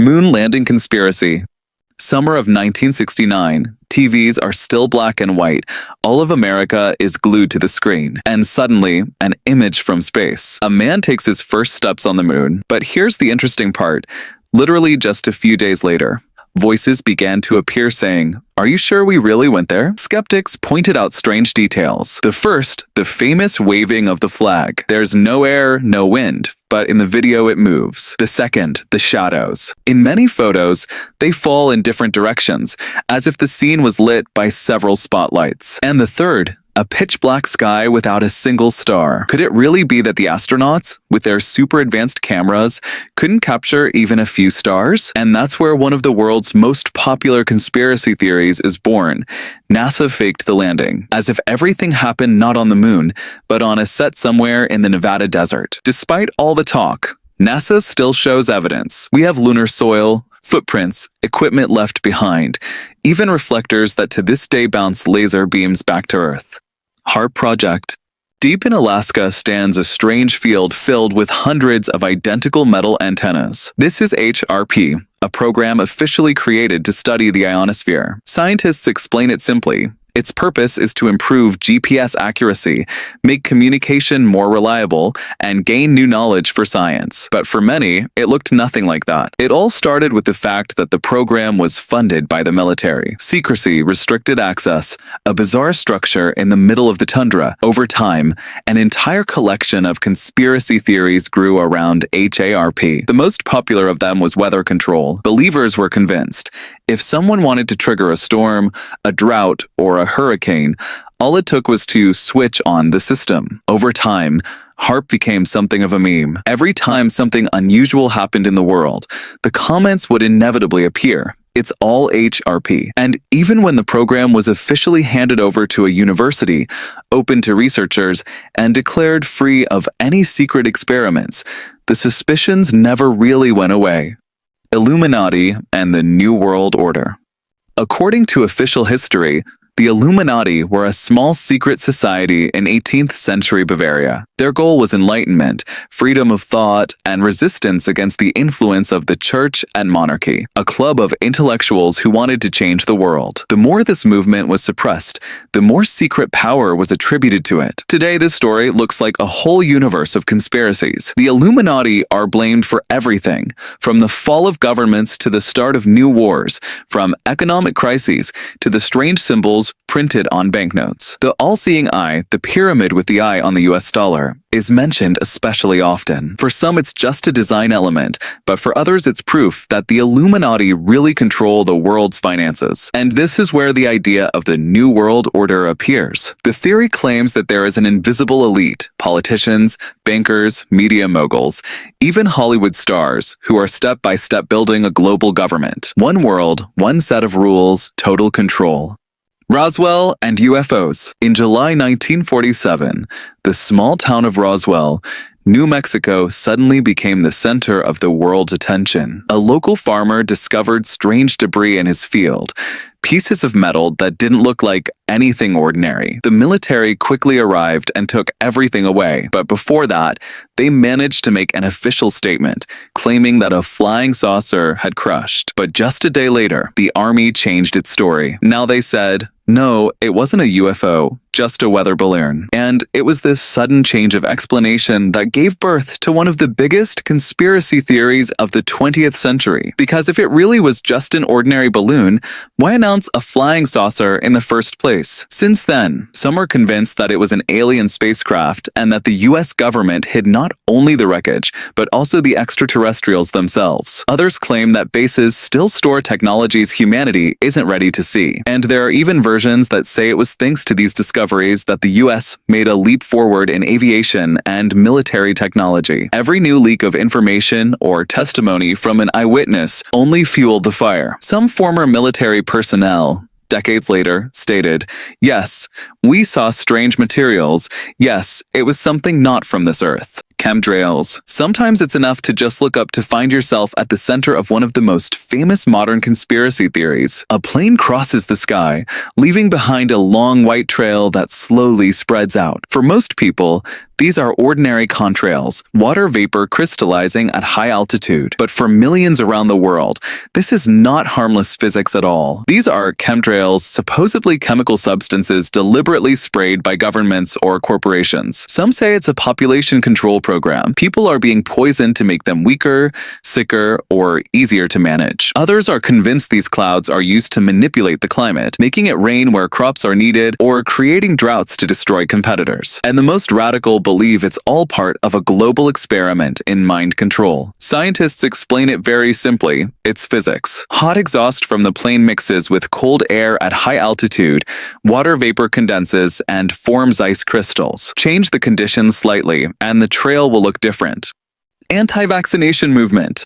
Moon landing conspiracy. Summer of 1969. TVs are still black and white. All of America is glued to the screen. And suddenly, an image from space. A man takes his first steps on the moon. But here's the interesting part. Literally just a few days later, voices began to appear saying, "Are you sure we really went there?" Skeptics pointed out strange details. The first, the famous waving of the flag. There's no air, no wind, but in the video it moves. The second, the shadows. In many photos, they fall in different directions, as if the scene was lit by several spotlights. And the third, a pitch-black sky without a single star. Could it really be that the astronauts, with their super advanced cameras, couldn't capture even a few stars? And that's where one of the world's most popular conspiracy theories is born. NASA faked the landing, as if everything happened not on the moon, but on a set somewhere in the Nevada desert. Despite all the talk, NASA still shows evidence. We have lunar soil, footprints, equipment left behind, even reflectors that to this day bounce laser beams back to Earth. HAARP Project. Deep in Alaska stands a strange field filled with hundreds of identical metal antennas. This is HAARP, a program officially created to study the ionosphere. Scientists explain it simply. Its purpose is to improve GPS accuracy, make communication more reliable, and gain new knowledge for science. But for many, it looked nothing like that. It all started with the fact that the program was funded by the military. Secrecy, restricted access, a bizarre structure in the middle of the tundra. Over time, an entire collection of conspiracy theories grew around HAARP. The most popular of them was weather control. Believers were convinced if someone wanted to trigger a storm, a drought, or a hurricane, all it took was to switch on the system. Over time, HAARP became something of a meme. Every time something unusual happened in the world, the comments would inevitably appear. It's all HAARP. And even when the program was officially handed over to a university, open to researchers, and declared free of any secret experiments, the suspicions never really went away. Illuminati and the New World Order. According to official history, the Illuminati were a small secret society in 18th century Bavaria. Their goal was enlightenment, freedom of thought, and resistance against the influence of the church and monarchy, a club of intellectuals who wanted to change the world. The more this movement was suppressed, the more secret power was attributed to it. Today, this story looks like a whole universe of conspiracies. The Illuminati are blamed for everything, from the fall of governments to the start of new wars, from economic crises to the strange symbols printed on banknotes. The all-seeing eye, the pyramid with the eye on the US dollar, is mentioned especially often. For some, it's just a design element, but for others, it's proof that the Illuminati really control the world's finances. And this is where the idea of the New World Order appears. The theory claims that there is an invisible elite, politicians, bankers, media moguls, even Hollywood stars, who are step-by-step building a global government. One world, one set of rules, total control. Roswell and UFOs. In July 1947, the small town of Roswell, New Mexico, suddenly became the center of the world's attention. A local farmer discovered strange debris in his field, pieces of metal that didn't look like anything ordinary. The military quickly arrived and took everything away, but before that, they managed to make an official statement, claiming that a flying saucer had crushed. But just a day later, the army changed its story. Now they said, no, it wasn't a UFO, just a weather balloon. And it was this sudden change of explanation that gave birth to one of the biggest conspiracy theories of the 20th century. Because if it really was just an ordinary balloon, why announce a flying saucer in the first place? Since then, some are convinced that it was an alien spacecraft and that the US government hid not only the wreckage, but also the extraterrestrials themselves. Others claim that bases still store technologies humanity isn't ready to see. And there are even versions that say it was thanks to these discoveries that the US made a leap forward in aviation and military technology. Every new leak of information or testimony from an eyewitness only fueled the fire. Some former military personnel, decades later, stated, "Yes, we saw strange materials. Yes, it was something not from this earth." Chemtrails. Sometimes it's enough to just look up to find yourself at the center of one of the most famous modern conspiracy theories. A plane crosses the sky, leaving behind a long white trail that slowly spreads out. For most people, these are ordinary contrails, water vapor crystallizing at high altitude. But for millions around the world, this is not harmless physics at all. These are chemtrails, supposedly chemical substances deliberately sprayed by governments or corporations. Some say it's a population control program. People are being poisoned to make them weaker, sicker, or easier to manage. Others are convinced these clouds are used to manipulate the climate, making it rain where crops are needed, or creating droughts to destroy competitors. And the most radical believe it's all part of a global experiment in mind control. Scientists explain it very simply. It's physics. Hot exhaust from the plane mixes with cold air at high altitude, water vapor condenses and forms ice crystals. Change the conditions slightly, and the trail will look different. Anti-Vaccination Movement.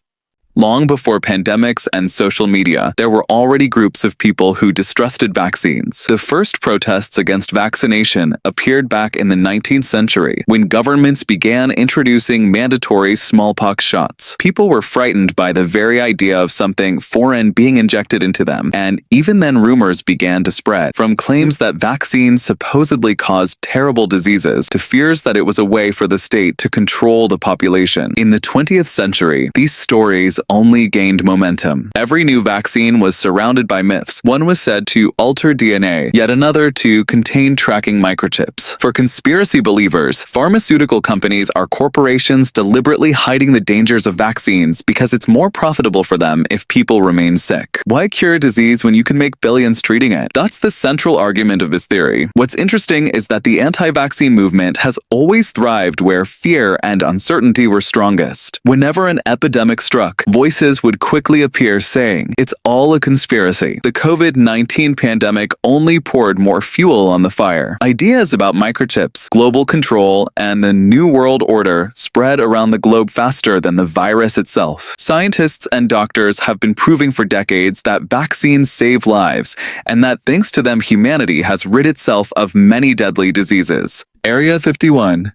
Long before pandemics and social media, there were already groups of people who distrusted vaccines. The first protests against vaccination appeared back in the 19th century, when governments began introducing mandatory smallpox shots. People were frightened by the very idea of something foreign being injected into them, and even then rumors began to spread, from claims that vaccines supposedly caused terrible diseases to fears that it was a way for the state to control the population. In the 20th century, these stories only gained momentum. Every new vaccine was surrounded by myths. One was said to alter DNA, yet another to contain tracking microchips. For conspiracy believers, pharmaceutical companies are corporations deliberately hiding the dangers of vaccines because it's more profitable for them if people remain sick. Why cure disease when you can make billions treating it? That's the central argument of this theory. What's interesting is that the anti-vaccine movement has always thrived where fear and uncertainty were strongest. Whenever an epidemic struck, voices would quickly appear saying, it's all a conspiracy. The COVID-19 pandemic only poured more fuel on the fire. Ideas about microchips, global control, and the New World Order spread around the globe faster than the virus itself. Scientists and doctors have been proving for decades that vaccines save lives, and that thanks to them humanity has rid itself of many deadly diseases. Area 51.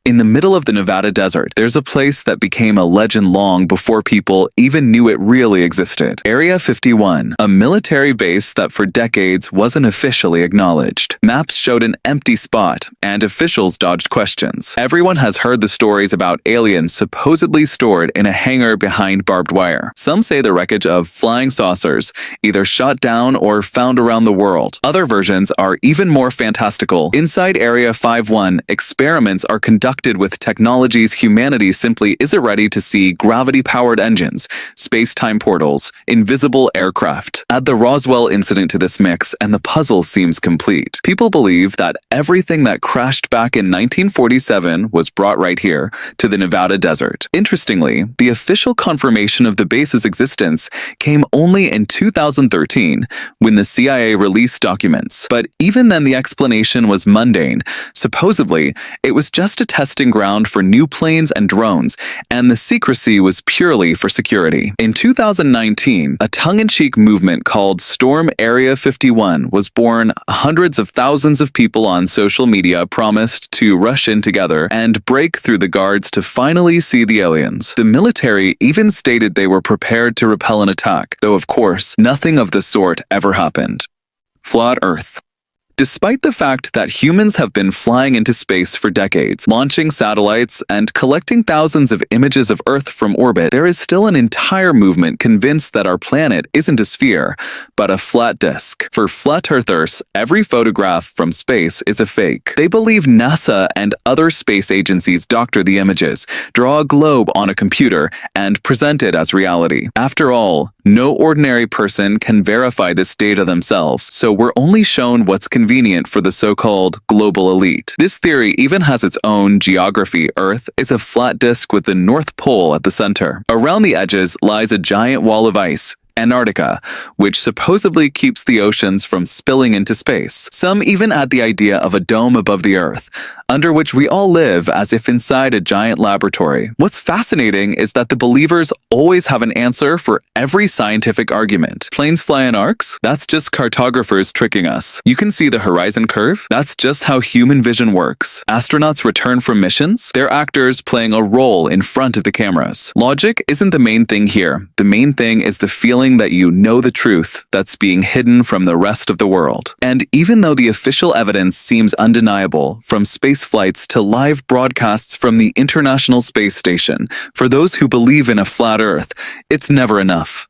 In the middle of the Nevada desert, there's a place that became a legend long before people even knew it really existed. Area 51, a military base that for decades wasn't officially acknowledged. Maps showed an empty spot, and officials dodged questions. Everyone has heard the stories about aliens supposedly stored in a hangar behind barbed wire. Some say the wreckage of flying saucers, either shot down or found around the world. Other versions are even more fantastical. Inside Area 51, experiments are conducted with technologies humanity simply isn't ready to see: gravity-powered engines, space-time portals, invisible aircraft. Add the Roswell incident to this mix and the puzzle seems complete. People believe that everything that crashed back in 1947 was brought right here, to the Nevada desert. Interestingly, the official confirmation of the base's existence came only in 2013, when the CIA released documents. But even then the explanation was mundane. Supposedly, it was just a testing ground for new planes and drones, and the secrecy was purely for security. In 2019, a tongue-in-cheek movement called Storm Area 51 was born. Hundreds of thousands of people on social media promised to rush in together and break through the guards to finally see the aliens. The military even stated they were prepared to repel an attack, though of course, nothing of the sort ever happened. Flat Earth. Despite the fact that humans have been flying into space for decades, launching satellites, and collecting thousands of images of Earth from orbit, there is still an entire movement convinced that our planet isn't a sphere, but a flat disk. For flat earthers, every photograph from space is a fake. They believe NASA and other space agencies doctor the images, draw a globe on a computer, and present it as reality. After all, no ordinary person can verify this data themselves, so we're only shown what's convenient for the so-called global elite. This theory even has its own geography. Earth is a flat disk with the North Pole at the center. Around the edges lies a giant wall of ice, Antarctica, which supposedly keeps the oceans from spilling into space. Some even add the idea of a dome above the Earth, under which we all live as if inside a giant laboratory. What's fascinating is that the believers always have an answer for every scientific argument. Planes fly in arcs? That's just cartographers tricking us. You can see the horizon curve? That's just how human vision works. Astronauts return from missions? They're actors playing a role in front of the cameras. Logic isn't the main thing here. The main thing is the feeling that you know the truth that's being hidden from the rest of the world. And even though the official evidence seems undeniable, from space flights to live broadcasts from the International Space Station, for those who believe in a flat Earth, it's never enough.